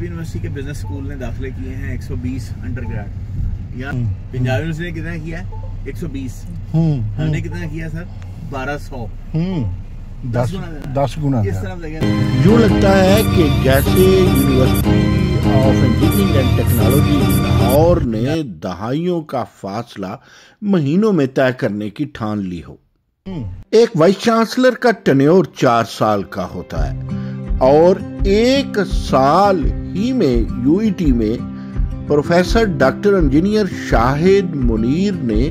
Punjab university के business school ने दाखिले किए हैं 120 अंडर ग्रेड। या पंजाब यूनिवर्सिटी ने कितना किया है? 120। हमने कितना किया सर? 1200। 10 गुना। इस तरफ यूँ लगता है कि जैसे university of engineering and technology Lahore ने दहाइयों का फासला महीनों में तय करने की ठान ली हो। एक वाइस चांसलर का टेन्योर 4 साल का होता है और 1 साल ही में यूईटी में professor doctor engineer Shahid Munir ने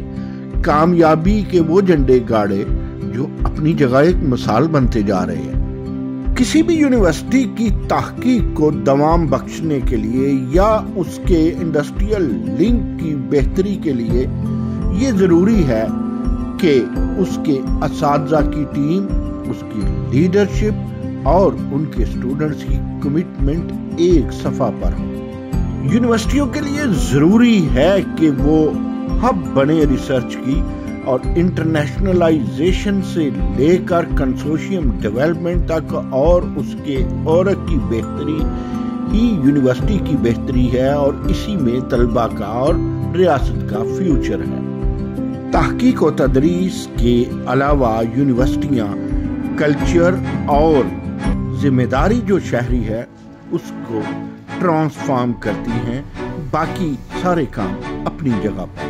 कामयाबी के वो झंडे गाड़े जो अपनी जगह एक मिसाल बनते जा रहे हैं। किसी भी यूनिवर्सिटी की तहकीक को दवाम बख्शने के लिए या उसके इंडस्ट्रियल लिंक की बेहतरी के लिए ये जरूरी है कि उसके असातिज़ा की टीम, उसकी लीडरशिप और उनके स्टूडेंट्स की कमिटमेंट एक सफा पर हो। यूनिवर्सिटियों के लिए जरूरी है कि वो हब बने रिसर्च की और इंटरनेशनलाइजेशन से लेकर कंसोर्शियम डेवलपमेंट तक, और उसके और की बेहतरी ही यूनिवर्सिटी की बेहतरी है और इसी में तलबा का और रियासत का फ्यूचर है। तहकीक और तदरीस के अलावा यूनिवर्सिटियां कल्चर और जिम्मेदारी जो शहरी है उसको ट्रांसफॉर्म करती हैं, बाकी सारे काम अपनी जगह पर।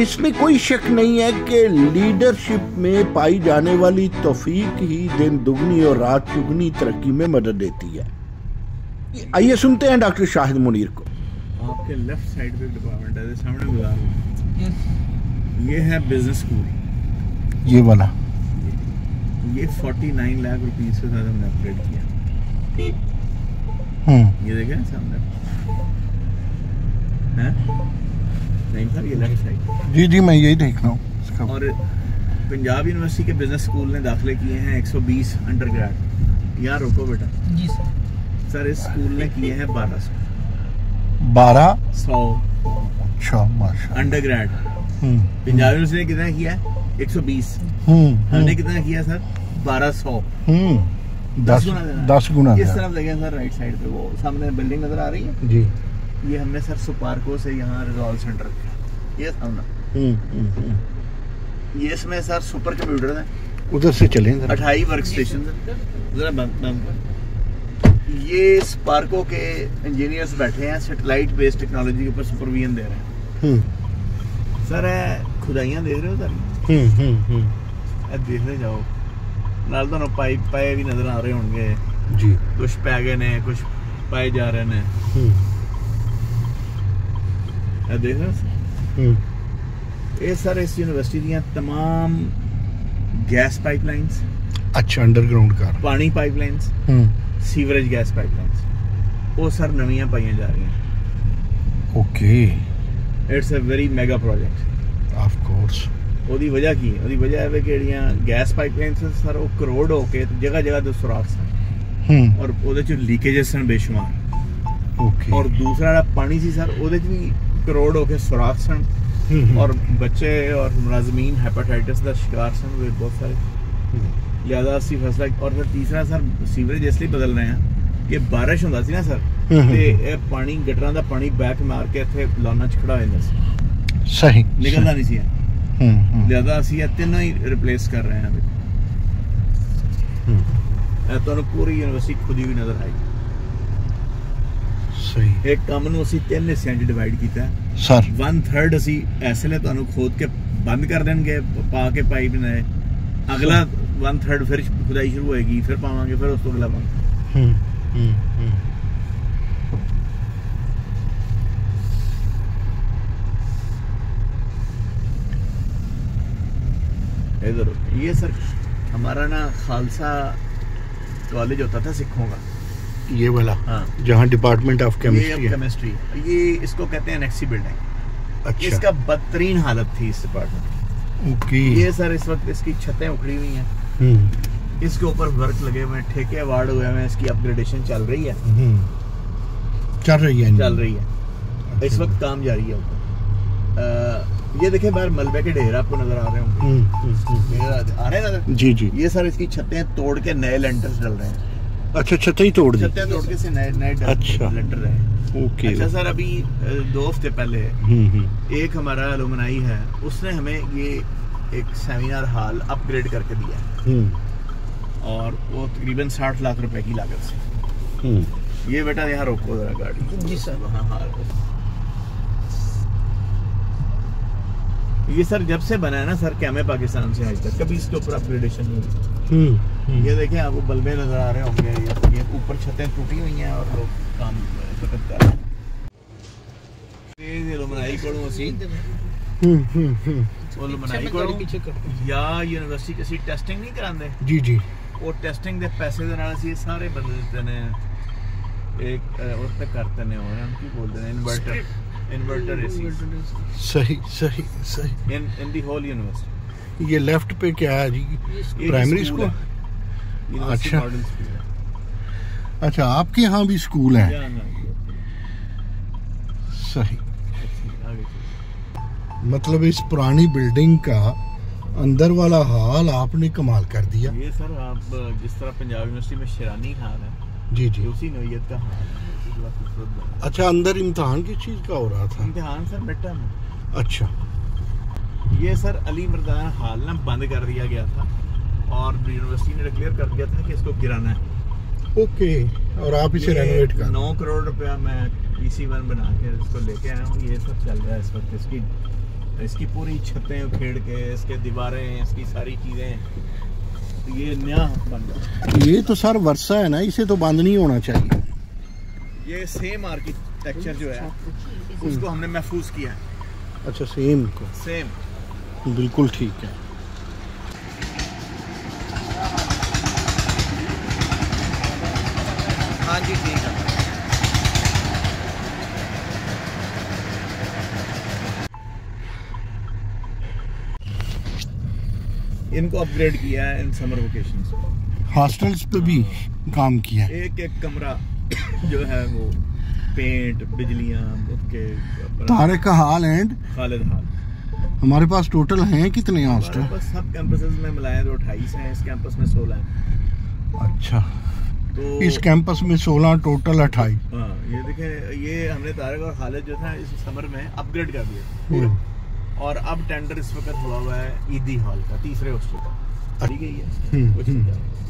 इसमें कोई शक नहीं है कि लीडरशिप में पाई जाने वाली तौफीक ही दिन दुगनी और रात चुगनी तरक्की में मदद देती है। आइए सुनते हैं डॉक्टर शाहिद मुनीर को। आपके लेफ्ट साइड पे डिपार्टमेंट है, सामने गुजार ये है बिजनेस स्कूल, ये वाला। ये 49 लाख रुपीस के साथ हमने अपग्रेड किया। ये देखें सामने है नहीं सर, ये लेफ्ट साइड। जी जी मैं यही देख रहा हूँ। और पंजाब यूनिवर्सिटी के बिजनेस स्कूल ने दाखिले किए हैं 120 अंडर ग्रेड। यहाँ रोको बेटा। जी सर। सर इस स्कूल ने किए हैं 1200। अच्छा माशाल्लाह। अंडर ग्रेड पंजाब यूनिवर्सिटी ने कितना किया है? 120। हमने कितना किया सर? 1200। 10 गुना। इस तरफ देखें सर, राइट साइड पे वो सामने बिल्डिंग नजर आ रही है जी। ये हमने सर सुपारको से यहाँ रिजॉल्व सेंटर रखा। ये सामने ये इसमें सर सुपर कंप्यूटर है। उधर से चलें 28 वर्क स्टेशन जरा बंद। ये स्पार्को के इंजीनियर्स बैठे हैं, सैटेलाइट बेस्ड टेक्नोलॉजी के ऊपर सुपरविजन दे रहे हैं। सर खुदाइयां देख रहे हो सर? देखने जाओ नाल तो पाइप पाए भी नजर आ रहे होंगे जी। कुछ पै गए ने, कुछ पाए जा रहे ने। देख रहे हो ये सर इस यूनिवर्सिटी दी तमाम गैस पाइपलाइंस, अच्छा अंडरग्राउंड का पानी पाइपलाइंस, सीवरेज गैस पाइपलाइंस, वो सर नवियां पाइयां जा रही हैं। Okay, it's a very mega project of course. ਉਹਦੀ ਵਜ੍ਹਾ ਕੀ ਹੈ? ਉਹਦੀ ਵਜ੍ਹਾ ਹੈ ਕਿ ਜਿਹੜੀਆਂ ਗੈਸ ਪਾਈਪਲਾਈਨਸ ਸਰ ਉਹ ਕਰੋੜ ਹੋ ਕੇ ਜਗ੍ਹਾ ਜਗ੍ਹਾ ਤੇ ਸੁਰਾਖ ਸਨ ਔਰ ਉਹਦੇ ਚ ਲੀਕੇजेस ਸਨ ਬੇਸ਼ੁਮਾਰ। ਓਕੇ। ਔਰ ਦੂਸਰਾ ਜਿਹੜਾ ਪਾਣੀ ਸੀ ਸਰ ਉਹਦੇ ਚ ਵੀ ਕਰੋੜ ਹੋ ਕੇ ਸੁਰਾਖ ਸਨ ਔਰ ਬੱਚੇ ਔਰ ਮੁਲਾਜ਼ਮੀਨ ਹੈਪੇटाइटिस ਦਾ ਸ਼ਿਕਾਰ ਸਨ ਬਹੁਤ ਸਾਰੇ। ਲਿਆਦਾ ਅਸੀਂ ਫਸਲਾ। ਔਰ ਫਿਰ ਤੀਸਰਾ ਸਰ ਸੀਵਰੇਜ ਇਸ ਲਈ ਬਦਲ ਰਹੇ ਹਾਂ ਕਿ ਬਾਰਿਸ਼ ਹੁੰਦਾ ਸੀ ਨਾ ਸਰ ਤੇ ਇਹ ਪਾਣੀ ਗਟਰਾਂ ਦਾ ਪਾਣੀ ਬੈਕ ਮਾਰ ਕੇ ਇੱਥੇ ਲਾਉਣਾ ਚ ਖੜਾ ਹੋ ਜਾਂਦਾ ਸੀ। ਸਹੀ ਨਿਕਲਦਾ ਨਹੀਂ ਸੀ। लिहाजा ਅਸੀਂ ਇਹ ਤਿੰਨੋਂ ਹੀ ਰਿਪਲੇਸ ਕਰ ਰਹੇ ਹਾਂ। ਇਹ ਤੁਹਾਨੂੰ ਪੂਰੀ ਯੂਨੀਵਰਸਿਟੀ ਖੁਦੀ ਵੀ ਨਜ਼ਰ ਆਏਗੀ। ਸਹੀ। ਇੱਕ ਕੰਮ ਨੂੰ ਅਸੀਂ 3 ਹਿੱਸਿਆਂ 'ਚ ਡਿਵਾਈਡ ਕੀਤਾ ਸਰ। 1/3 ਅਸੀਂ ਇਸ ਵੇਲੇ ਤੁਹਾਨੂੰ ਖੋਦ ਕੇ ਬੰਦ ਕਰ ਦੇਣਗੇ ਪਾ ਕੇ ਪਾਈਪ ਨੇ। ਅਗਲਾ 1/3 ਫਿਰ ਖੁਦਾਈ ਸ਼ੁਰੂ ਹੋਏਗੀ, ਫਿਰ ਪਾਵਾਂਗੇ, ਫਿਰ ਉਸ ਤੋਂ ਅਗਲਾ ਪਾਵਾਂਗੇ। इधर ये सर हमारा ना खालसा कॉलेज होता था सिखों का, ये वाला। हाँ। जहाँ डिपार्टमेंट ऑफ केमिस्ट्री ये इसको कहते हैं नेक्सी बिल्डिंग। अच्छा। इसका बदतरीन हालत थी इस डिपार्टमेंट। ओके। ये सर इस वक्त इसकी छतें उखड़ी हुई हैं, इसके ऊपर वर्क लगे हुए हैं, ठेके अवार्ड हुए हैं, इसकी अपग्रेडेशन चल रही है। चल रही है इस वक्त काम जारी है। ये देखें बाहर मलबे के ढेर आपको नजर आ रहे होंगे। आ रहे हैं ना जी जी। ये सर इसकी छतें तोड़ के नए लेंटर्स डल रहे हैं अच्छा, छतें ही तोड़ दी? छतें तोड़ के से नए अच्छा लेटर है। ओके। अच्छा सर, अभी 2 हफ्ते पहले एक हमारा एलुमनाई है, उसने हमें ये एक सेमिनार हॉल अपग्रेड करके दिया है और वो तकरीबन 60 लाख रुपए की लागत से। ये बेटा यहाँ रोको जरा गाड़ी। जी सर। हाँ, ये सर जब से बना है ना सर कैमे पाकिस्तान से आज तक कभी इसके ऊपर अपग्रेडेशन नहीं हुई। ये देखें, आपको बल्बे नजर आ रहे होंगे, ये ऊपर छतें टूटी हुई हैं और लोग काम कर रहे हैं। या यूनिवर्सिटी किसी टेस्टिंग नहीं करांदे? जी जी। वो टेस्टिंग दे पैसे दे नाल ਅਸੀਂ ਸਾਰੇ बंद देते ने एक उस पे करते ने और हम की बोलते हैं इन्वर्टर एसी। सही सही सही। इन दी होल यूनिवर्सिटी। ये लेफ्ट पे क्या है जी? Primary school? अच्छा अच्छा, आपके यहाँ भी स्कूल है? सही। मतलब इस पुरानी बिल्डिंग का अंदर वाला हाल आपने कमाल कर दिया। ये सर आप जिस तरह पंजाब यूनिवर्सिटी में शेरानी हाल है, जी जी, उसी नौयत का हाल है। अच्छा, अंदर इम्तिहान किस चीज का हो रहा था? इम्तिहान सर बेटा में। अच्छा। ये सर अली मर्दाना हाल ना बंद कर दिया गया था और यूनिवर्सिटी ने डिक्लेयर कर दिया था कि इसको गिराना है। ओके। और आप इसे रेनोवेट कर 9 करोड़ रुपया मैं PC1 बना के इसको लेके आया हूँ। ये सब चल रहा है इस वक्त। इसकी पूरी छतें उखेड़ के, इसके दीवारें, इसकी सारी चीजें, ये नया बन गया। ये तो सर वर्षा है ना, इसे तो बंद नहीं होना चाहिए। ये सेम आर्किटेक्चर जो है उसको हमने महफूज किया है। अच्छा, सेम को? सेम, बिल्कुल ठीक है। हाँ जी, ठीक है। इनको अपग्रेड किया है इन समर वेकेशंस में। हॉस्टल्स पे भी काम किया है। एक कमरा जो है वो पेंट, बिजलियां, उसके तारिक हाल एंड खालिद हाल। हमारे पास टोटल हैं कितने हॉस्टल? सब कैंपसेस में मिलाए तो 28 हैं, इस कैंपस में 16 हैं। अच्छा, तो इस कैंपस में 16, टोटल 28। हाँ, ये देखें, ये हमने तारिक और खालिद जो था इस समर में अपग्रेड कर दिया और अब टेंडर इस वक्त हुआ है ईदी हॉल का, तीसरे हॉस्टल का दी गई है।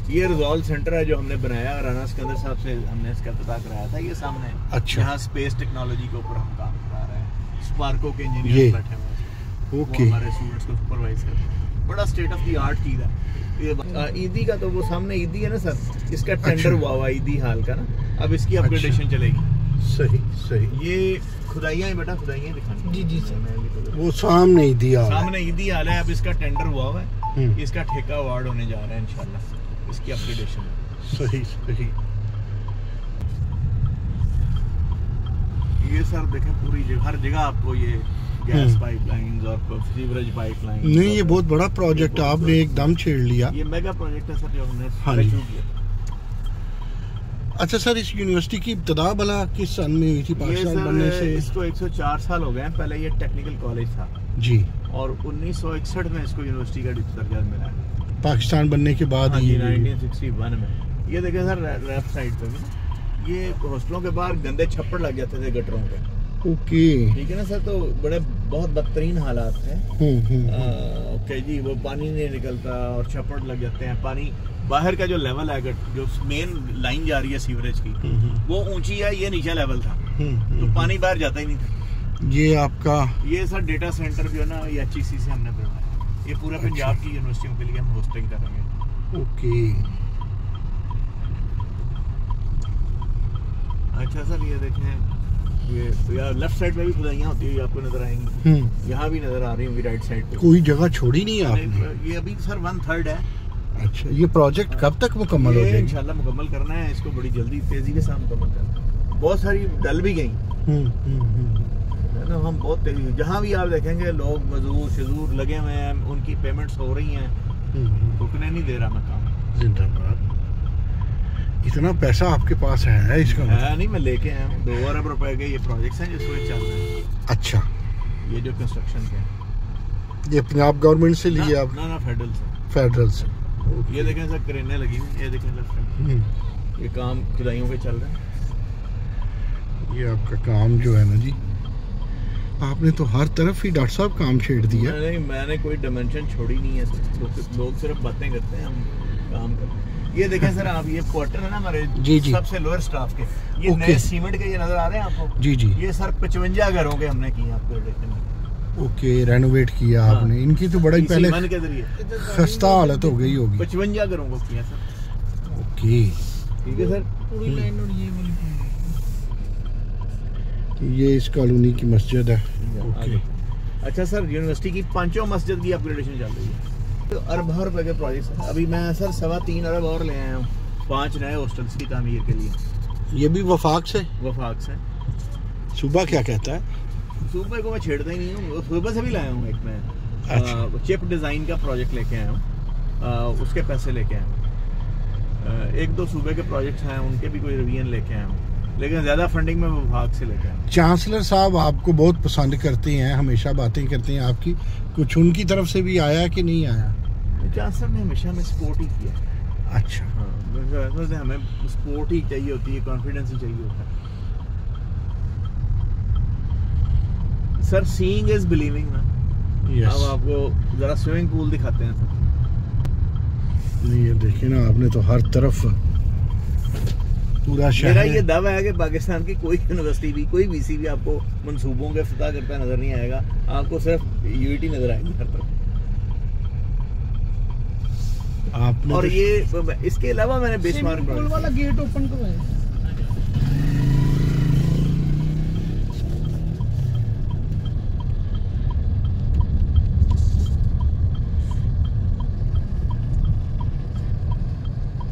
ये रिजॉल्व सेंटर है जो हमने बनाया और राना सिकंदर साहब से हमने इसका पता कराया था। ये सामने अच्छा, यहाँ स्पेस टेक्नोलॉजी के ऊपर हम काम करा रहे हैं। स्पार्को के इंजीनियर बैठे हुए हैं, ओके, हमारे स्टूडेंट्स को सुपरवाइज करते हैं। बड़ा स्टेट ऑफ द आर्ट चीज है। ईदी का तो वो सामने ईदी है ना सर, इसका टेंडर हुआ हुआ ईदी हॉल का ना, अब इसकी अपग्रेडेशन चलेगी। सही सही। ये खुदाइयाँ बेटा, खुदाइयाँ दिखानी। जी जी सर, वो सामने ईदी हाल, सामने ईदी हाल है। अब इसका टेंडर हुआ हुआ है, इसका ठेका अवार्ड होने जा रहा है इंशाल्लाह, इसकी अपग्रेडेशन। सही सही। ये सर देखें, पूरी जगह, हर जगह आपको ये गैस पाइपलाइंस और सीवरेज पाइपलाइंस। नहीं, ये बहुत बड़ा प्रोजेक्ट आपने एकदम छेड़ लिया। ये मेगा प्रोजेक्ट है सर जो हमने शुरू किया। अच्छा सर, इस यूनिवर्सिटी की इब्तिदा भला किस सन में हुई थी पाकिस्तान बनने से? इसको 104 साल हो गए हैं। पहले ये टेक्निकल कॉलेज था जी, और 1961 में इसको यूनिवर्सिटी का दर्जा मिला है पाकिस्तान बनने के बाद। हाँ, 1961 में। ये देखें सर, लेफ्ट साइड पे भी ये हॉस्टलों के बाहर गंदे छप्पड़ लग जाते थे गटरों पे। ओके, ठीक है ना सर, तो बड़े बहुत बदतरीन हालात हैं। ओके जी, वो पानी नहीं निकलता और छप्पड़ लग जाते हैं। पानी बाहर का जो लेवल है, जो मेन लाइन जा रही है सीवरेज की, वो ऊंची है, ये नीचा लेवल था, तो पानी बाहर जाता ही नहीं था। ये आपका ये सर डेटा सेंटर जो है ना, ये HEC से हमने बनवाया। ये पूरा पंजाब की यूनिवर्सिटियों के लिए हम होस्टिंग करेंगे। ओके। अच्छा सर, ये देखें, ये यार लेफ्ट साइड में भी खुदाइयाँ होती है, आपको नजर आएंगी। यहाँ भी नजर आ रही होंगी राइट साइड पे। कोई जगह छोड़ी नहीं है आपने? ये अभी सर 1/3 है। अच्छा, ये प्रोजेक्ट कब तक मुकम्मल हो जाएगा? इंशाल्लाह मुकम्मल करना है इसको, बड़ी जल्दी तेजी के साथ मुकम्मल करना है। बहुत सारी डल भी गई ना, हम बहुत तेजी, जहाँ भी आप देखेंगे लोग मजदूर शजूर लगे हुए हैं, उनकी पेमेंट्स हो रही हैं, रुकने नहीं दे रहा मैं काम। जिंदाबाद। इतना पैसा आपके पास है इसका? है नहीं, मैं लेके आया हूँ। 2 अरब रुपए के ये प्रोजेक्ट्स हैं जिसको चल रहे हैं। अच्छा, ये जो कंस्ट्रक्शन के, ये पंजाब गवर्नमेंट से लिए आप? ना फेडरल से। फेडरल से। ये देखें सर, क्रेनें लगी हुई, ये देखें लेफ्ट साइड। ये काम खुदाइयों पे चल रहा है। ये आपका काम जो है ना जी, आपने तो हर तरफ ही डॉक्टर साहब काम छेड़ दिया। नहीं, मैंने कोई डायमेंशन छोड़ी नहीं है सर, लोग सिर्फ बातें करते हैं, हम काम करते हैं। ये देखें सर आप, ये क्वार्टर है ना हमारे जी जी सबसे लोअर स्टाफ के, ये नए सीमेंट के ये नजर आ रहे हैं आपको? जी जी। ये सर 55 घरों के हमने किए आपको देखें। ओके, रेनोवेट किया आपने। इनकी तो बड़ा ही पहले के जरिए खस्ता हालत हो गई होगी। 55 घरों को किया सर। ओके, ठीक है सर। पूरी लाइन और ये वाली ये इस कॉलोनी की मस्जिद है। ओके। अच्छा सर, यूनिवर्सिटी की 5 मस्जिद की अपग्रेडेशन चल रही है, तो अरब रुपए के प्रोजेक्ट है। अभी मैं सर 3.25 अरब और ले आया हूँ 5 नए हॉस्टल्स की तामीर के लिए। ये भी वफाक से? वफाक से। सुबह क्या कहता है? सुबह को मैं छेड़ता ही नहीं हूँ, सुबह से भी लाया हूँ एक मैं। अच्छा। चिप डिज़ाइन का प्रोजेक्ट लेके आया हूँ, उसके पैसे लेके आया हूँ। 1-2 सूबे के प्रोजेक्ट्स हैं, उनके भी कोई रिवीजन लेके आया हूँ, लेकिन ज़्यादा फंडिंग में विभाग से लेके आया हूँ। चांसलर साहब आपको बहुत पसंद करते हैं, हमेशा बातें करते हैं आपकी, कुछ उनकी तरफ से भी आया कि नहीं आया? चांसलर ने हमेशा हमें सपोर्ट ही किया। अच्छा। हाँ, हमें सपोर्ट ही चाहिए होती है, कॉन्फिडेंस ही चाहिए होता है सर। सीइंग इज बिलीविंग ना। yes. अब आपको जरा स्विमिंग पूल दिखाते हैं सर। नहीं, ये देखिए ना, आपने तो हर तरफ पूरा शहर। मेरा ये दावा है कि पाकिस्तान की कोई यूनिवर्सिटी भी, कोई वीसी भी आपको मंसूबों के फतह करता नजर नहीं आएगा, आपको सिर्फ यूईटी नजर आएगी हर तरफ। आपने और ये इसके अलावा मैंने बेशुमार वाला गेट ओपन करवाया।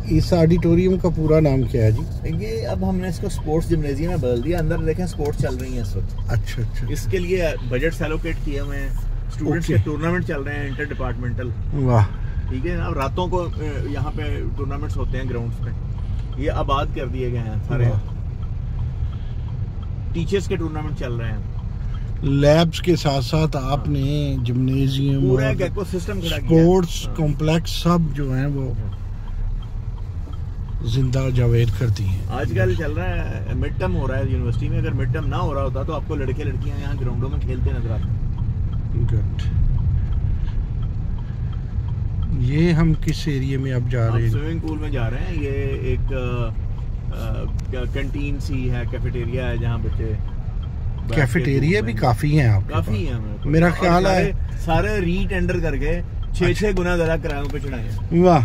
इस ऑडिटोरियम का पूरा नाम क्या है जी? ये अब हमने इसको स्पोर्ट्स जिम्नेजियम में बदल दिया। अंदर देखें स्पोर्ट्स चल रही हैं इस वक्त। अच्छा अच्छा। इसके लिए बजट्स एलोकेट किए हुए हैं, स्टूडेंट्स के टूर्नामेंट चल रहे हैं इंटर डिपार्टमेंटल। वाह। ठीक है। अब रातों को यहाँ पे टूर्नामेंट्स होते हैं ग्राउंड्स पे, ये आबाद कर दिए गए हैं सारे। टीचर्स के टूर्नामेंट चल रहे हैं। लैब्स के साथ साथ आपने जिम्नेजियम, पूरा एक इकोसिस्टम खड़ा किया, स्पोर्ट्स कॉम्प्लेक्स सब जो है वो जिंदा जावेद करती हैं। आजकल चल रहा है, मिड टर्म हो रहा है यूनिवर्सिटी में। अगर मिड टर्म ना हो रहा होता तो आपको लड़के लड़कियां यहाँ ग्राउंडों में खेलते नजर आते। गुड। ये हम किस एरिया में अब जा रहे हैं? स्विमिंग पूल में जा रहे हैं। ये एक कैंटीन सी है, कैफेटेरिया है जहाँ बच्चे। कैफेटेरिया भी काफी हैं आपके पास? काफी है मेरा ख्याल है सारे रीटेंडर करके 6-6 गुना ज़्यादा किरायों पे चढ़ाए। वाह।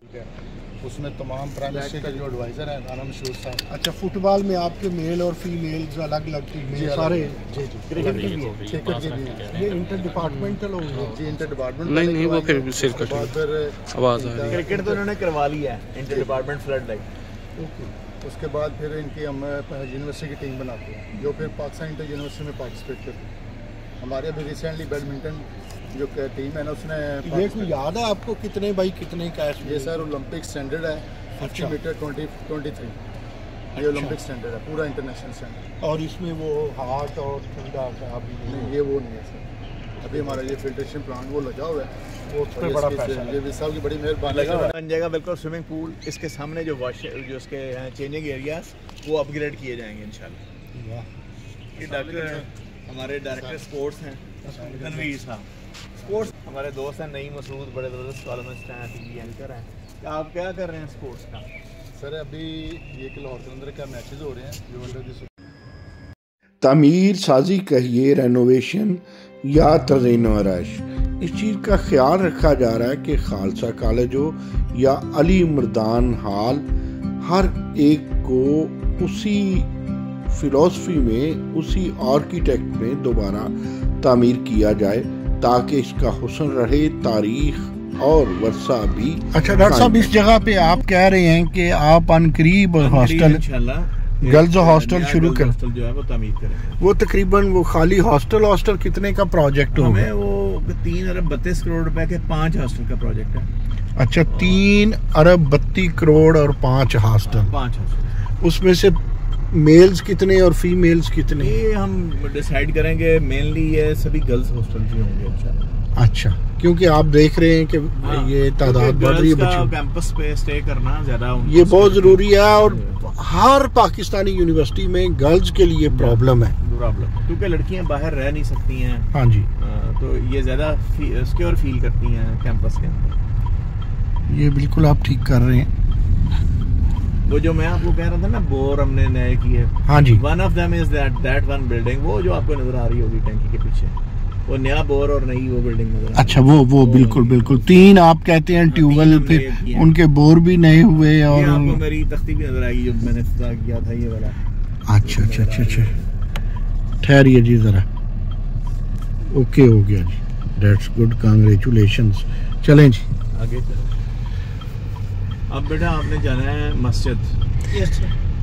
उसमें तमाम प्राइम मिनिस्टर का जो एडवाइज़र है नाना मशहूर साहब। अच्छा, फुटबॉल में आपके मेल और फीमेल्स अलग अलग टीम में सारे? जी जी। क्रिकेट के भी क्रिकेट के भी ये इंटर डिपार्टमेंटल होंगे? जी, इंटर डिपार्टमेंट। नहीं वो फिर सिर कट फिर आवाज़ आ रही है। क्रिकेट तो उन्होंने करवा लिया है, inter department flood light. Okay. उसके बाद फिर इनकी हम यूनिवर्सिटी की टीम बनाते हैं जो फिर पाकिस्तान इंटर यूनिवर्सिटी में पार्टिसिपेट करती है। हमारे अभी रिसेंटली बैडमिंटन जो टीम है ना, उसने ये कोई याद है आपको कितने बाई कितने कैश? ये सर ओलंपिक स्टैंडर्ड है। 50 मीटर 23 ये ओलंपिक स्टैंडर्ड है, पूरा इंटरनेशनल स्टैंडर्ड। और इसमें वो हार्ट और ठंडा अभी नहीं, ये वो नहीं है सर। अभी हमारा ये फिल्ट्रेशन प्लांट वो लगा हुआ है, वो उस पर बड़ा पैसा ये भी साहब की बड़ी मेहरबानी बन जाएगा बिल्कुल। स्विमिंग पूल इसके सामने जो वॉश जो उसके चेंजिंग एरियाज वो अपग्रेड किए जाएंगे इंशाल्लाह। ये डॉक्टर हमारे डायरेक्टर स्पोर्ट्स हैं तनवीर साहब। स्पोर्ट्स हमारे दोस्त हैं नईम मसूद, बड़े ज़बरदस्त कॉलमिस्ट हैं, टीवी एंकर हैं। आप क्या कर रहे हैं स्पोर्ट्स का? सर अभी ये कि लाहौर के अंदर क्या मैचेस हो रहे हैं जो अंडर तामीर साजी कहिए, रेनोवेशन या तज़ीन व आराइश, इस चीज़ का ख्याल रखा जा रहा है कि खालसा कॉलेज हो या अली मर्दान हॉल, हर एक को उसी फिलॉसफी में, उसी आर्किटेक्ट में दोबारा तामीर किया जाए ताकि इसका हुस्न रहे, तारीख और वर्षा भी। अच्छा डॉक्टर साहब, इस जगह पे आप कह रहे हैं कि आप अनकरीब हॉस्टल, गर्ल्स हॉस्टल शुरू कर जो है वो तामीर करेंगे। वो तकरीबन वो खाली हॉस्टल कितने का प्रोजेक्ट होगा? हमें वो 3 अरब 32 करोड़ रुपए के 5 हॉस्टल का प्रोजेक्ट है। अच्छा, 3 अरब 32 करोड़ और 5 हॉस्टल। उसमें से मेल्स कितने और फीमेल्स कितने? ये हम डिसाइड करेंगे। मेनली ये सभी गर्ल्स हॉस्टल ही होंगे इंशाल्लाह। अच्छा, क्योंकि आप देख रहे हैं कि ये तादाद बढ़ रही है बच्चों कैंपस पे स्टे करना ज्यादा ये बहुत जरूरी है, और हर पाकिस्तानी यूनिवर्सिटी में गर्ल्स के लिए प्रॉब्लम है, क्योंकि लड़कियां बाहर रह नहीं सकती हैं। हाँ जी, तो ये ज्यादा सिक्योर फील करती हैं कैंपस के अंदर। ये बिल्कुल आप ठीक कर रहे हैं। वो जो मैं आपको कह रहा था ना, बोर हमने नए किए। हाँ जी, one of them is that one building, वो जो आपको नजर आ रही होगी टैंकी के पीछे, वो नया बोर और नई वो बिल्डिंग नजर। अच्छा, वो बिल्कुल 3 आप कहते हैं ट्यूबवेल, फिर उनके बोर भी नए हुए, और आपको मेरी तख्ती भी नजर आएगी जो मैंने इफ्तिताह किया था ये वाला। अच्छा, ठहरिए जी जरा। ओके हो गया जी, दैट्स गुड, कांग्रेचुलेशंस। चलें जी आगे। अब बेटा आपने जाना है मस्जिद।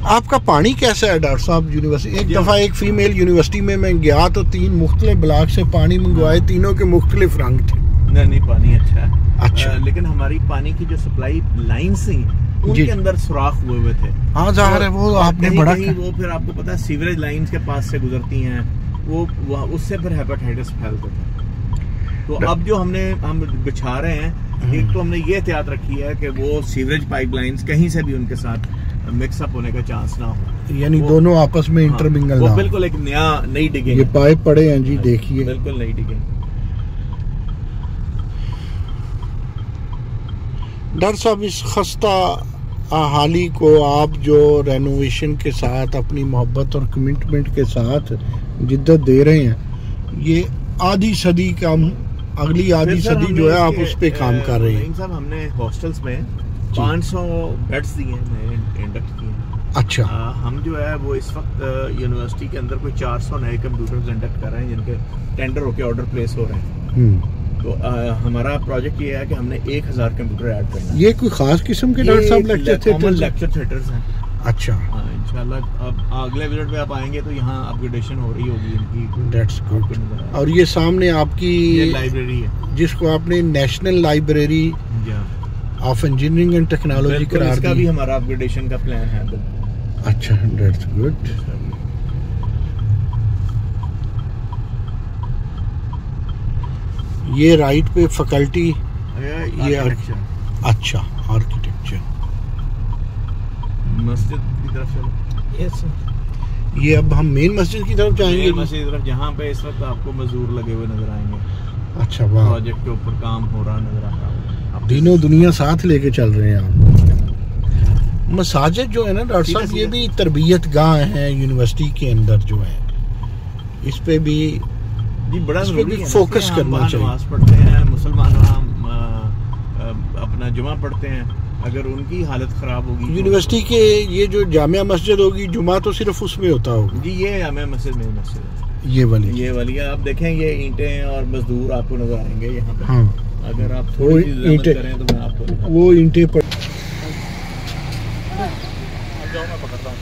आपका पानी कैसा है डॉक्टर साहब यूनिवर्सिटी? एक दफ़ा एक फीमेल यूनिवर्सिटी में मैं गया तो 3 मुख्तलिफ ब्लॉक से पानी मंगवाए, तीनों के मुख्तलिफ रंग थे। नहीं पानी अच्छा है। अच्छा, लेकिन हमारी पानी की जो सप्लाई लाइन थी उनके अंदर सुराख हुए थे। हाँ जाहिर है, वो आपने बड़ा वो फिर आपको पता है सीवरेज लाइंस के पास से गुजरती हैं, वो उससे फिर हेपेटाइटिस फैलते थे। तो अब जो हम बिछा रहे हैं, एक तो हमने ये एहतियात रखी है कि वो सीवरेज पाइपलाइंस कहीं से भी उनके साथ मिक्सअप होने का चांस ना हो, यानी दोनों आपस में इंटरमिंगल ना हो। बिल्कुल एक नई डिगेंगे। ये पाइप पड़े हैं जी, देखिए बिल्कुल नई डिगेंगे। डॉक्टर साहब, इस खस्ता हाली को आप जो रेनोवेशन के साथ अपनी मोहब्बत और कमिटमेंट के साथ जिद्दत दे रहे हैं, ये आधी सदी का, अगली आधी सदी जो है आप उस पे काम कर रहे हैं। साहब हमने हॉस्टल्स में 500 बेड्स दिए हैं, इंडक्ट किए हैं। अच्छा, हम जो है वो इस वक्त यूनिवर्सिटी के अंदर कोई 400 नए कंप्यूटर्स इंडक्ट कर रहे हैं जिनके टेंडर होके ऑर्डर प्लेस हो रहे हैं। तो हमारा प्रोजेक्ट ये है कि हमने 1000 कंप्यूटर ऐड करना है। ये कोई खास किस्म के डॉक्टर साहब लेक्चर थिएटर्स हैं। अच्छा, इंशाल्लाह अब अगले विजिट पे आप आएंगे तो यहाँ अपग्रेडेशन हो रही होगी इनकी। That's good. और ये सामने आपकी लाइब्रेरी है जिसको आपने national library of engineering and technology करार दी। इसका भी हमारा अपग्रेडेशन का प्लान है। अच्छा, दैट्स गुड। ये राइट पे फैकल्टी, ये अच्छा आर्किटेक्चर। मस्जिद की तरफ चलो। Yes sir. ये अब हम मेन मस्जिद की तरफ जाएंगे। मस्जिद की तरफ जहाँ पे इस वक्त आपको मजदूर लगे हुए नजर आएंगे। अच्छा, वाह, प्रोजेक्ट के ऊपर काम हो रहा नजर आ रहा है। दिनों दुनिया साथ लेके चल रहे हैं आप। मसाजिद जो है ना डॉक्टर साहब, ये भी तरबियत गाह है यूनिवर्सिटी के अंदर जो है, इस पे भी जी बड़ा फोकस करना चाहिए। नमाज पढ़ते हैं मुसलमान, अपना जुमा पढ़ते हैं, अगर उनकी हालत खराब होगी। यूनिवर्सिटी के ये जो जामिया मस्जिद होगी, जुमा तो सिर्फ उसमें होता होगा जी। ये जामिया मस्जिद में मस्जिद है, ये वाली आप देखें, ये ईंटें और मजदूर आपको नजर आएंगे यहाँ पे। हाँ, अगर आप थोड़ी सी ज़हमत करें तो मैं आपको वो ईंटें पर मैं पकड़ता हूँ।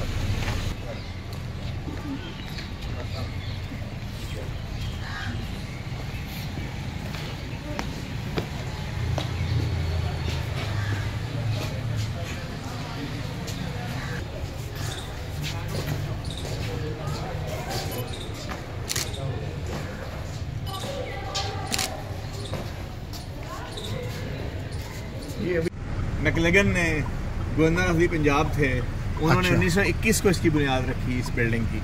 मैकलेगन ने गवर्नर ऑफ द पंजाब थे, उन्होंने 1921 को इसकी बुनियाद रखी इस बिल्डिंग की।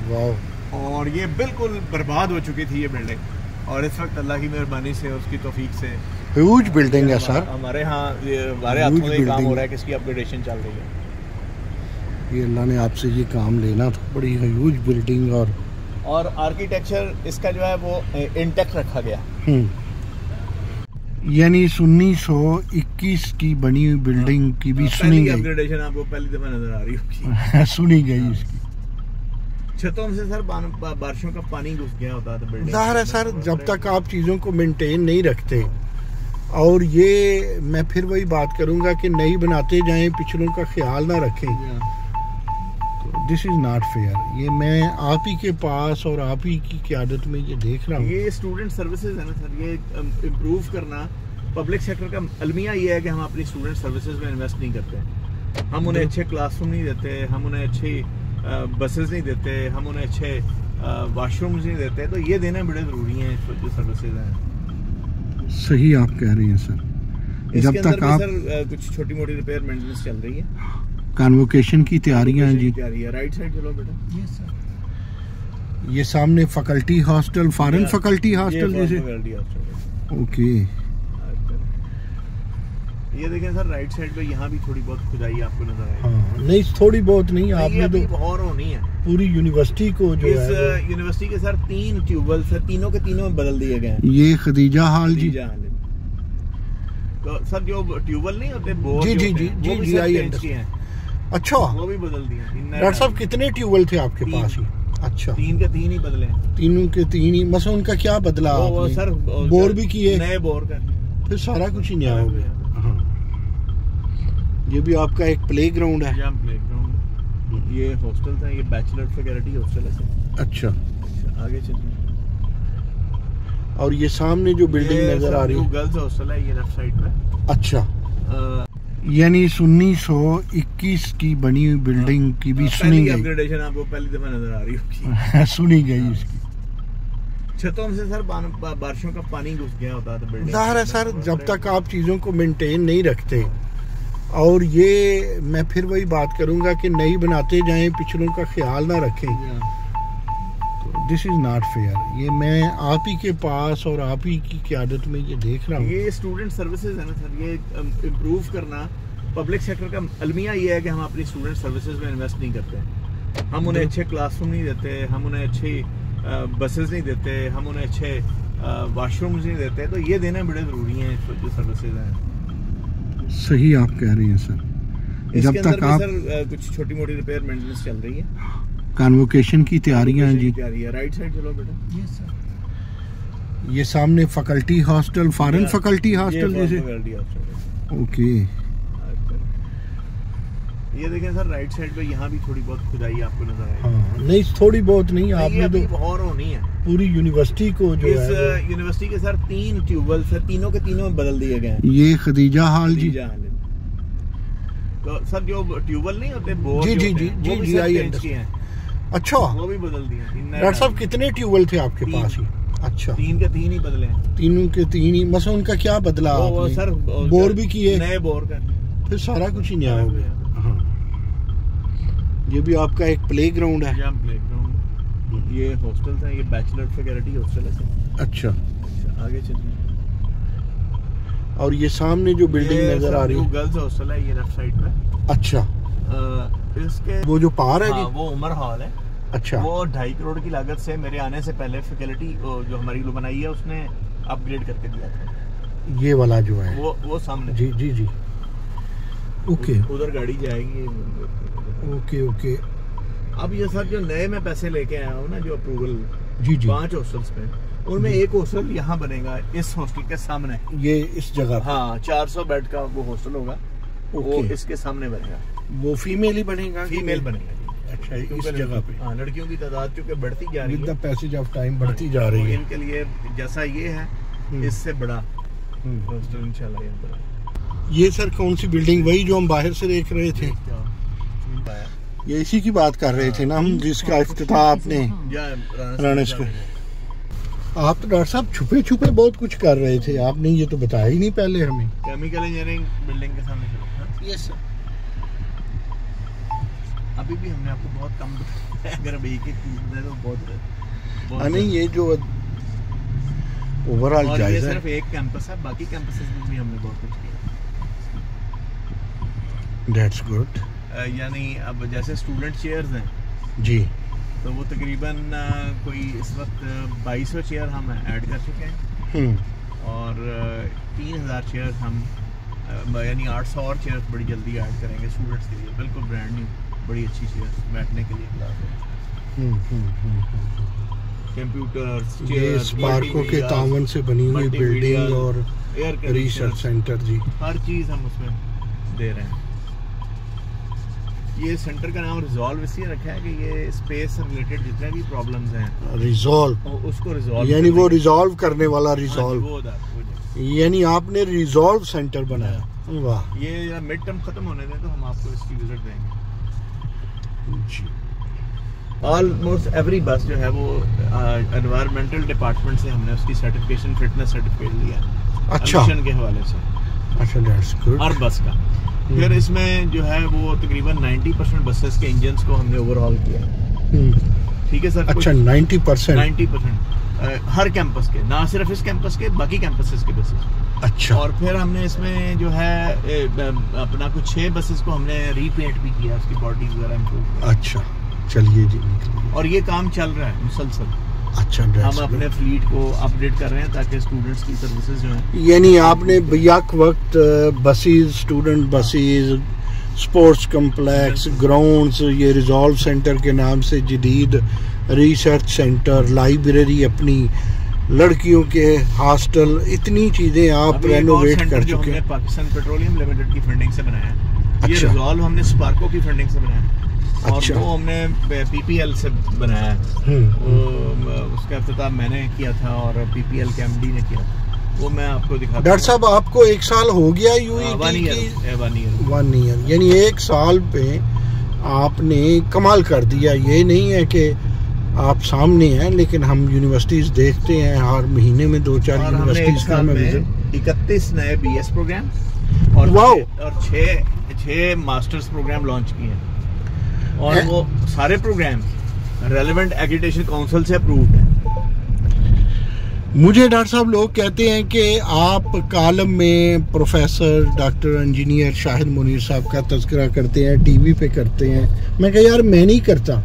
वाह। और ये बिल्कुल बर्बाद हो चुकी थी ये बिल्डिंग, और इस वक्त अल्लाह की मेहरबानी से, उसकी तौफीक से ह्यूज बिल्डिंग है सर। हमारे यहाँ हमारे हाथों में काम हो रहा है कि इसकी अपग्रेडेशन चल रही है। ये अल्लाह ने आपसे ये काम लेना था, बड़ी ह्यूज बिल्डिंग। और आर्किटेक्चर इसका जो है वो इंटेक्ट रखा गया। यानी 1921 की बनी हुई बिल्डिंग की भी सुनी गई अपग्रेडेशन आपको पहली दफा नजर आ रही होगी। सुनी गई इसकी छतों से सर बारिशों का पानी घुस गया होता था बिल्डिंग। जाहिर है सर, जब तक आप चीज़ों को मेंटेन नहीं रखते, और ये मैं फिर वही बात करूंगा कि नई बनाते जाएं, पिछलों का ख्याल ना रखें, दिस इज नॉट फेयर। ये मैं आप ही के पास और आप ही की क़यादत में ये देख रहा हूँ। ये स्टूडेंट सर्विसेज है ना सर, ये इम्प्रूव करना पब्लिक सेक्टर का अलमिया ये है कि हम अपनी स्टूडेंट सर्विसेज में इन्वेस्ट नहीं करते। हम उन्हें अच्छे क्लासरूम नहीं देते, हम उन्हें अच्छी बसेस नहीं देते, हम उन्हें अच्छे वाशरूम्स नहीं देते। तो ये देने बड़े ज़रूरी हैं जो सर्विसेज हैं। सही आप कह रहे हैं सर। जब तक आप सर कुछ छोटी मोटी रिपेयर मेंटेनेंस चल रही है, कन्वोकेशन की तैयारियां हैं जी। तैयारी है। राइट साइड चलो बेटा। Yes sir. ये सामने faculty hostel, foreign faculty hostel जैसे। ओके, ये देखें सर राइट साइड पे यहाँ भी थोड़ी बहुत खुदाई आपको नजर आएगी। हाँ, नहीं थोड़ी बहुत नहीं, आपने तो और होनी है पूरी यूनिवर्सिटी को जो इस है यूनिवर्सिटी के सर 3 ट्यूबवेल से तीनों के तीनों में बदल दिए गए हैं। ये खदीजा हाल जी। खदीजा हाल है। तो सर जो ट्यूबवेल नहीं होते बोर जी जी जी जी जी आई हैं, अच्छा वो भी बदल दिए। डॉक्टर साहब कितने ट्यूबवेल थे आपके पास ही? अच्छा, 3 के 3 ही बदले हैं। तीनों के 3 ही। मसला उनका क्या बदला वो आपने? सर बोर भी किए, नए बोर का, फिर सारा कुछ ही नया हो गया। हाँ, ये भी आपका एक प्ले ग्राउंड है। यहाँ प्ले ग्राउंड, ये हॉस्टल था, ये बैचलर फैकल्टी हॉस्टल है सर। अच्छा, आगे चलिए। और ये सामने जो बिल्डिंग नजर आ रही है गर्ल्स हॉस्टल है, ये लेफ्ट साइड पे। अच्छा, यानी 1921 की बनी हुई बिल्डिंग की भी सुनी गई। अपग्रेडेशन आपको पहली दफा नजर आ रही होगी। सुनी गई इसकी। छतों से सर बारिशों का पानी घुस गया होता था बिल्डिंग। जाहिर है सर, जब तक आप चीज़ों को मेंटेन नहीं रखते, और ये मैं फिर वही बात करूंगा कि नहीं बनाते जाएं, पिछलों का ख्याल ना रखें, तो दिस इज नॉट फेयर। ये मैं आप ही के पास और आप ही की क़यादत में ये देख रहा हूँ। ये स्टूडेंट सर्विसेज है ना सर, ये इम्प्रूव करना पब्लिक सेक्टर का अलमिया ये है कि हम अपनी स्टूडेंट सर्विसेज में इन्वेस्ट नहीं करते। हम उन्हें अच्छे क्लासरूम नहीं देते, हम उन्हें अच्छी बसेस नहीं देते, हम उन्हें अच्छे वाशरूम्स नहीं देते। तो ये देना बड़े ज़रूरी हैं जो सर्विसेज हैं। सही आप कह रहे हैं सर। जब तक आप सर कुछ छोटी मोटी रिपेयर मेंटेनेंस चल रही है, कन्वोकेशन की तैयारियां हैं जी। तैयारी है। राइट साइड चलो बेटा। Yes sir. ये सामने faculty hostel, foreign faculty hostel जैसे। ओके, ये देखें सर राइट साइड पे यहाँ भी थोड़ी बहुत खुदाई आपको नजर आएगी। हाँ, नहीं थोड़ी बहुत नहीं, आपने तो और होनी है पूरी यूनिवर्सिटी को जो इस है यूनिवर्सिटी के सर 3 ट्यूबवेल से तीनों के तीनों में बदल दिए गए हैं। ये खदीजा हाल जी। खदीजा हाल है। तो सर जो ट्यूबवेल नहीं होते बोर जी जी जी जी जी आई हैं, अच्छा, वो भी बदल दिए। डॉक्टर साहब कितने ट्यूबवेल थे आपके पास ही? अच्छा, 3 के 3 ही बदले हैं। तीनों के 3 ही। मसला उनका क्या बदला वो आपने? सर बोर भी किए, नए बोर का, फिर सारा कुछ ही नया हो गया। हाँ, ये भी आपका एक प्ले ग्राउंड है। यहाँ प्ले ग्राउंड, ये हॉस्टल था, ये बैचलर फैकल्टी हॉस्टल है सर। अच्छा, आगे चलिए। और ये सामने जो बिल्डिंग नजर आ रही है गर्ल्स हॉस्टल है, ये लेफ्ट साइड पे। अच्छा, इसके वो जो पार है हाँ, जी, वो उमर हॉल है। अच्छा, वो 2.5 करोड़ की लागत से मेरे आने से पहले फैकल्टी जो हमारी लोग बनाई है उसने अपग्रेड करके दिया था। ये वाला जो है वो सामने जी जी जी। ओके उधर गाड़ी जाएगी। Okay okay. अब ये सर जो नए में पैसे लेके आया हूँ ना, जो अप्रूवल जी जी, 5 हॉस्टल्स पे, उनमें एक हॉस्टल यहाँ बनेगा इस हॉस्टल के सामने। ये इस जगह हाँ, 400 बेड का वो हॉस्टल होगा। वो इसके सामने बनेगा। वो फीमेल ही बनेगा? फीमेल बनेगा। अच्छा, इस जगह पे। हाँ, लड़कियों की तादाद चूंकि बढ़ती जा रही है, with the passage of time बढ़ती जा रही है। इनके लिए जैसा ये है, इससे बड़ा हॉस्टल इंशाल्लाह यहाँ पर। ये सर कौन सी बिल्डिंग? वही जो हम बाहर से देख रहे थे, ये इसी की बात कर रहे थे ना हम, जिसका इफ्तिताह आपने रणेश को। आप तो डॉक्टर साहब छुपे छुपे बहुत कुछ कर रहे थे, आपने ये तो बताया ही नहीं पहले हमें। केमिकल इंजीनियरिंग बिल्डिंग के सामने चलो। Yes sir. अभी भी हमने आपको बहुत कम बताया, अगर अब एक चीज बताए तो बहुत नहीं, ये जो ओवरऑल और जायजा ये है। सिर्फ एक कैंपस है, बाकी कैंपसेस में भी हमने बहुत कुछ किया। That's good. यानी अब जैसे स्टूडेंट चेयर्स हैं जी, तो वो तकरीबन कोई इस वक्त 2200 चेयर हम ऐड कर चुके हैं, और 3000 चेयर हम यानी 800 और चेयर्स बड़ी जल्दी ऐड करेंगे स्टूडेंट्स के लिए। बिल्कुल ब्रांड न्यू बड़ी अच्छी चेयर्स बैठने के लिए क्लास है। कंप्यूटर्स, ये स्पार्को के तावन से बनी हुई बिल्डिंग और एयर रिसर्च सेंटर जी, हर चीज़ हम उसमें दे रहे हैं। ये सेंटर का नाम रिजॉल्व इसलिए रखा है कि ये स्पेस से रिलेटेड जितने भी प्रॉब्लम्स हैं रिजॉल्व, उसको रिजॉल्व, यानी वो रिजॉल्व करने वाला रिजॉल्व, वो यानी आपने रिजॉल्व सेंटर बनाया। वाह, ये मिड टर्म खत्म होने दें तो हम आपको इसकी विजिट देंगे। जी। ऑलमोस्ट एवरी बस जो है वो एनवायरमेंटल डिपार्टमेंट से हमने उसकी सर्टिफिकेशन, फिटनेस सर्टिफिकेट लिया। अच्छा, एमिशन के हवाले से। अच्छा, दैट्स गुड। हर बस का फिर इसमें जो है वो तकरीबन 90% बसेस के इंजन्स को हमने ओवरहॉल किया। ठीक है सर। अच्छा, 90%? 90% हर कैंपस के, ना सिर्फ इस कैंपस के, बाकी कैंपसेस के बसेस। अच्छा। और फिर हमने इसमें जो है अपना कुछ 6 बसेस को हमने रीपेंट भी किया, उसकी बॉडीज वगैरह इम्प्रूव। अच्छा, चलिए जी। और ये काम चल रहा है मुसलसल। अच्छा, हम अपने फ्लीट को अपडेट कर रहे हैं ताकि स्टूडेंट्स की सर्विसेज जो हैं, यानी आपने यक वक्त buses, student buses, sports complex, grounds, ये रिजॉल्व सेंटर के नाम से जदीद रिसर्च सेंटर, लाइब्रेरी, अपनी लड़कियों के हॉस्टल, इतनी चीजें आप रेनोवेट कर चुके हैं। पाकिस्तान पेट्रोलियम लिमिटेड की फंडिंग से बनाया है। अच्छा। ये रिजॉल्व हमने स्पार्को की फंडिंग से बनाया है। अच्छा। और वो हमने पीपीएल से बनाया है। उसका इफ्तिताह मैंने किया था और पीपीएल के एमडी ने किया था। वो मैं आपको दिखाता हूं। डॉक्टर साहब, आपको 1 साल हो गया यूईटी की? 1 ईयर, यानी 1 साल पे आपने कमाल कर दिया। ये नहीं है कि आप सामने हैं, लेकिन हम यूनिवर्सिटीज देखते हैं हर महीने में 2-4 यूनिवर्सिटीज का हमें विजिट। 31 नए बीएस प्रोग्राम और 6 मास्टर्स प्रोग्राम लॉन्च किए हैं। और वो सारे प्रोग्राम रेलेवेंट एजुकेशन काउंसिल से अप्रूव्ड है। मुझे डॉक्टर साहब लोग कहते हैं कि आप कॉलम में professor, doctor, engineer Shahid Munir साहब का तज़किरा करते हैं, टीवी पे करते हैं। मैं कहा यार, मैं नहीं करता।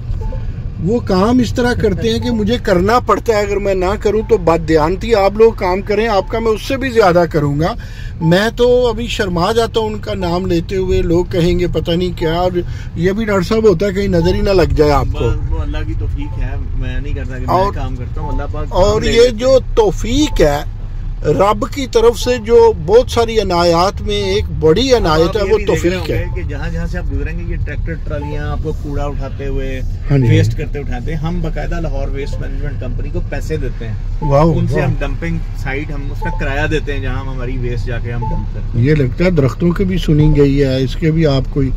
वो काम इस तरह करते हैं कि मुझे करना पड़ता है। अगर मैं ना करूं तो बददियानती आप लोग काम करें, आपका मैं उससे भी ज्यादा करूंगा। मैं तो अभी शर्मा जाता हूं उनका नाम लेते हुए। लोग कहेंगे पता नहीं क्या। और ये भी डॉक्टर साहब होता है कहीं नजर ही ना लग जाए आपको। वो अल्लाह की तौफीक है, मैं नहीं करता कि मैं काम करता हूं, अल्लाह पाक। और ये जो तौफीक है रब की तरफ से, जो बहुत सारी अनायात में एक बड़ी अनायत है, वो तौफीक है कि जहाँ से आप गुजरेंगे ये ट्रैक्टर ट्रालियां आपको कूड़ा उठाते हुए, हाँ वेस्ट करते उठाते, हम बकायदा लाहौर वेस्ट मैनेजमेंट कंपनी को पैसे देते हैं। उनसे हम डंपिंग साइट, हम उसका किराया देते हैं जहाँ हम हमारी वेस्ट जाके हम डंप करते हैं। ये लगता है दरख्तों की भी सुनी गई है, इसके भी आप कोई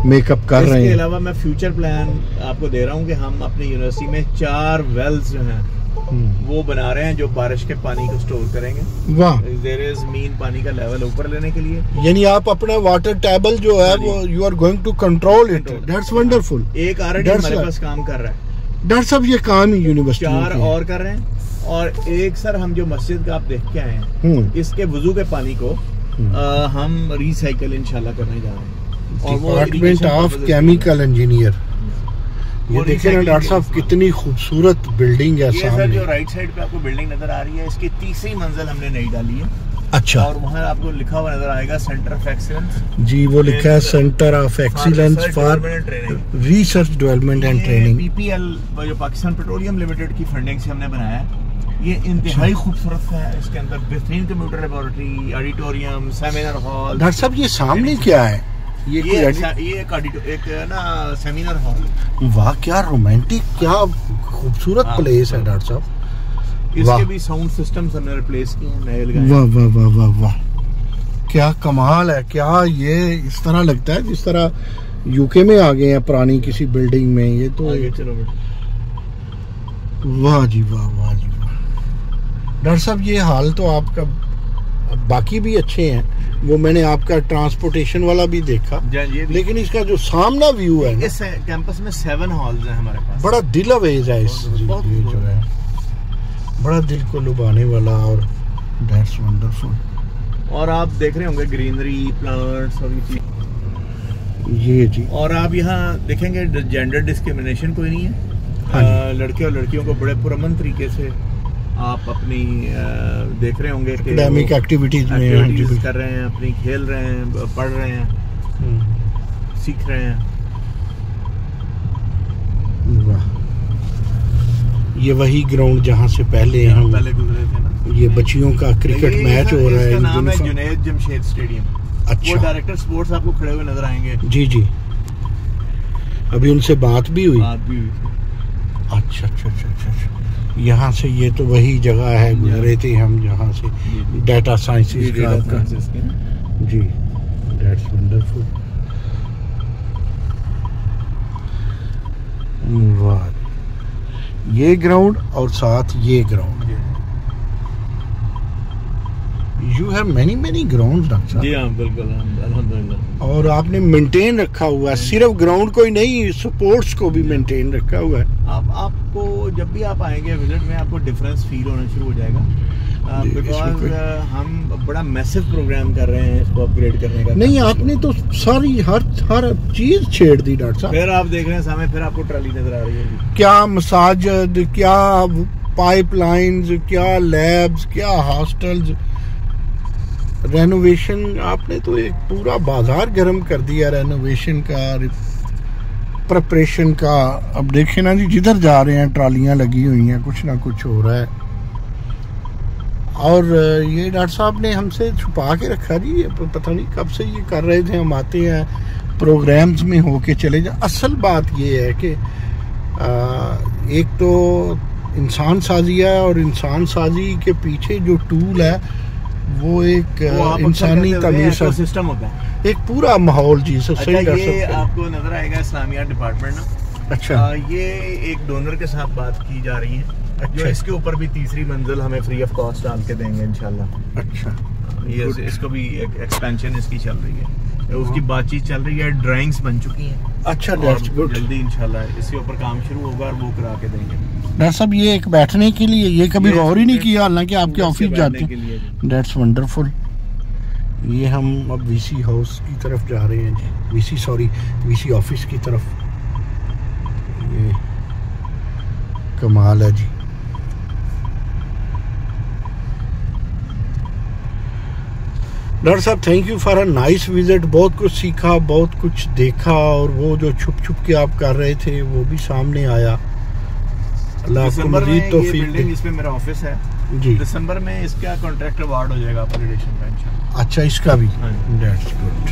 मेकअप कर रहे हैं। इसके अलावा मैं फ्यूचर प्लान आपको दे रहा हूँ कि हम अपनी यूनिवर्सिटी में 4 वेल्स जो हैं वो बना रहे हैं जो बारिश के पानी को स्टोर करेंगे। वाह। देयर इज मीन पानी का लेवल ऊपर लेने के लिए, यानी आप अपना वाटर टेबल जो है वो you are going to control it. That's wonderful. एक ऑलरेडी हमारे पास काम कर रहा है डॉक्टर साहब, ये काम ही यूनिवर्सिटी 4 और कर रहे हैं। और एक सर हम जो मस्जिद का आप देख के आए हैं, इसके वुजू के पानी को हम रिसाइकल इंशाल्लाह करने जा रहे हैं। Department of chemical engineer. ये देखिए ना डॉक्टर साहब, कितनी खूबसूरत बिल्डिंग है सामने। सर जो राइट साइड पे आपको बिल्डिंग नजर आ रही है, इसकी 3री मंजिल हमने नई डाली है। अच्छा। और वहाँ आपको लिखा हुआ नजर आएगा सेंटर ऑफ एक्सीलेंस। जी, वो लिखा है centre of excellence for research development and training. PPL जो पाकिस्तान पेट्रोलियम लिमिटेड की फंडिंग से हमने बनाया है। ये इंतहाई खूबसूरत है। इसके अंदर बेहतरीन computer laboratory, auditorium, seminar hall. Doctor साहब, ये सामने क्या है? ये एक ना सेमिनार हॉल। वाह, क्या रोमांटिक, क्या खूबसूरत प्लेस है डॉक्टर साहब। इसके भी साउंड सिस्टम्स हमने रिप्लेस किए हैं, नए लगाए। वाह वाह वाह वाह वाह, क्या कमाल है। क्या ये इस तरह लगता है जिस तरह यूके में आ गए हैं पुरानी किसी बिल्डिंग में। ये तो चलो वाह जी वाह, वाह जी वाह। डॉक्टर साहब, ये हाल तो आपका, बाकी भी अच्छे हैं, वो मैंने आपका ट्रांसपोर्टेशन वाला भी देखा, लेकिन इसका जो सामना व्यू है, इस कैंपस में 7 हॉल्स हैं हमारे पास। बड़ा दिल अवेज है इस जो है, बड़ा दिल को लुभाने वाला। और दैट्स वंडरफुल। और आप देख रहे होंगे ग्रीनरी, प्लांट्स और ये जी। और आप यहाँ देखेंगे जेंडर डिस्क्रिमिनेशन कोई नहीं है। लड़के और लड़कियों को बड़े पुरअमन तरीके से आप अपनी देख रहे होंगे कि एकेडमिक एक्टिविटीज में कर रहे हैं, अपनी खेल रहे हैं, पढ़ रहे हैं, सीख रहे हैं। वाह, ये वही ग्राउंड जहाँ से पहले हम गुजरे थे ना। ये बच्चियों का क्रिकेट मैच हो रहा है। इसका नाम है जुनैद जमशेद स्टेडियम। अच्छा। वो डायरेक्टर स्पोर्ट्स आपको खड़े हुए नजर आएंगे। जी जी, अभी उनसे बात भी हुई। अच्छा। यहाँ से ये तो वही जगह है, गुजरे थे हम जहाँ से डाटा साइंसेस का आपका। जी, दैट्स वंडरफुल। वाह। ये ग्राउंड और साथ ये ground. You have many ground doctor साहब। जी हाँ बिल्कुल, अल्हम्दुलिल्लाह। और आपने मेंटेन रखा हुआ है, सिर्फ ग्राउंड को ही नहीं, स्पोर्ट्स को भी मेंटेन रखा हुआ है। आपको जब भी आप आएंगे विजिट में आपको डिफरेंस फील होना शुरू हो जाएगा, बिकॉज हम बड़ा मैसिव प्रोग्राम कर रहे हैं इसको अपग्रेड करने का। नहीं, आपने तो सारी हर चीज छेड़ दी डॉक्टर साहब। फिर आप देख रहे हैं सामने, फिर आपको ट्राली नजर आ रही है। क्या मसाजिद, क्या पाइपलाइंस, क्या लैब्स, क्या हॉस्टल्स, रेनोवेशन। आपने तो एक पूरा बाजार गर्म कर दिया रेनोवेशन का, प्रिपरेशन का। अब देखिए ना जी, जिधर जा रहे हैं ट्रालियां लगी हुई हैं, कुछ ना कुछ हो रहा है। और ये डॉक्टर साहब ने हमसे छुपा के रखा जी, पता नहीं कब से ये कर रहे थे। हम आते हैं प्रोग्राम्स में होके चले जाए। असल बात ये है कि एक तो इंसान साजी है, और इंसान साजी के पीछे जो टूल है वो एक इंसानी तमीर सिस्टम होता है, एक पूरा माहौल जी। अच्छा, ये आपको नजर आएगा इस्लामिया डिपार्टमेंट ना। अच्छा, ये एक डोनर के साथ बात की जा रही है। अच्छा, जो इसके ऊपर भी तीसरी मंजिल हमें फ्री ऑफ कॉस्ट डाल के देंगे इंशाल्लाह। अच्छा, ये इसको भी एक एक्सपेंशन इसकी चल रही है, उसकी बातचीत चल रही है, ड्राइंग्स बन चुकी हैं। अच्छा, दैट्स गुड। जल्दी इंशाल्लाह इसके ऊपर काम शुरू होगा और वो करा के देंगे। डॉक्टर साहब, ये एक बैठने के लिए, ये कभी गौर ही नहीं किया, हालांकि आपके ऑफिस जाते हैं। That's wonderful. ये हम अब वीसी हाउस की तरफ जा रहे हैं जी, वीसी ऑफिस की तरफ। ये कमाल है जी। डॉक्टर साहब, thank you for a nice visit. बहुत कुछ सीखा, बहुत कुछ देखा, और वो जो छुप छुप के आप कर रहे थे वो भी सामने आया। अल्लाह आपको मज़ीद तौफीक दे। जिसमें मेरा ऑफिस है जी, दिसंबर में इसका कॉन्ट्रैक्ट अवार्ड हो जाएगा अपग्रेडेशन का इंशाल्लाह। अच्छा, इसका भी। That's good.